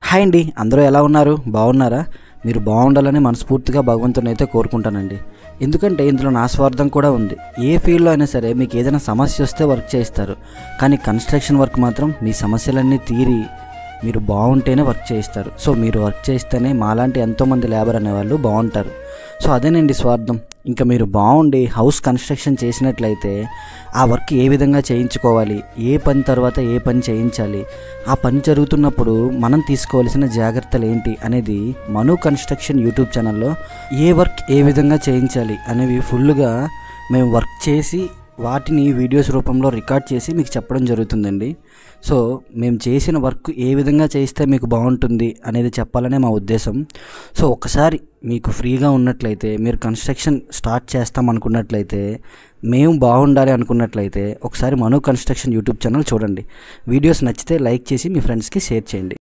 Hi అండి, అందరూ ఎలా ఉన్నారు? బాగున్నారా? మీరు బాగుండాలని మనస్ఫూర్తిగా భగవంతుని అయితే కోరుకుంటానండి. ఎందుకంటే ఇందులో నా స్వార్థం కూడా ఉంది. ఏ ఫీల్డ్లో అయినా సరే మీకు ఏదైనా సమస్య వస్తే వర్క్ చేయిస్తారు, కానీ కన్స్ట్రక్షన్ వర్క్ మాత్రం మీ సమస్యలన్నీ తీరి మీరు బాగుంటేనే వర్క్ చేయిస్తారు. సో మీరు వర్క్ చేస్తేనే మాలాంటి ఎంతోమంది లేబర్ అనేవాళ్ళు బాగుంటారు. సో అదేనండి స్వార్థం. ఇంకా మీరు బాగుండి హౌస్ కన్స్ట్రక్షన్ చేసినట్లయితే ఆ వర్క్ ఏ విధంగా చేయించుకోవాలి, ఏ పని తర్వాత ఏ పని చేయించాలి, ఆ పని జరుగుతున్నప్పుడు మనం తీసుకోవాల్సిన జాగ్రత్తలు ఏంటి అనేది మను కన్స్ట్రక్షన్ యూట్యూబ్ ఛానల్లో ఏ వర్క్ ఏ విధంగా చేయించాలి అనేవి ఫుల్గా మేము వర్క్ చేసి వాటిని వీడియోస్ రూపంలో రికార్డ్ చేసి మీకు చెప్పడం జరుగుతుందండి. సో మేము చేసిన వర్క్ ఏ విధంగా చేస్తే మీకు బాగుంటుంది అనేది చెప్పాలనే మా ఉద్దేశం. సో ఒకసారి మీకు ఫ్రీగా ఉన్నట్లయితే, మీరు కన్స్ట్రక్షన్ స్టార్ట్ చేస్తాం అనుకున్నట్లయితే, మేము బాగుండాలి అనుకున్నట్లయితే ఒకసారి మను కన్స్ట్రక్షన్ యూట్యూబ్ ఛానల్ చూడండి. వీడియోస్ నచ్చితే లైక్ చేసి మీ ఫ్రెండ్స్కి షేర్ చేయండి.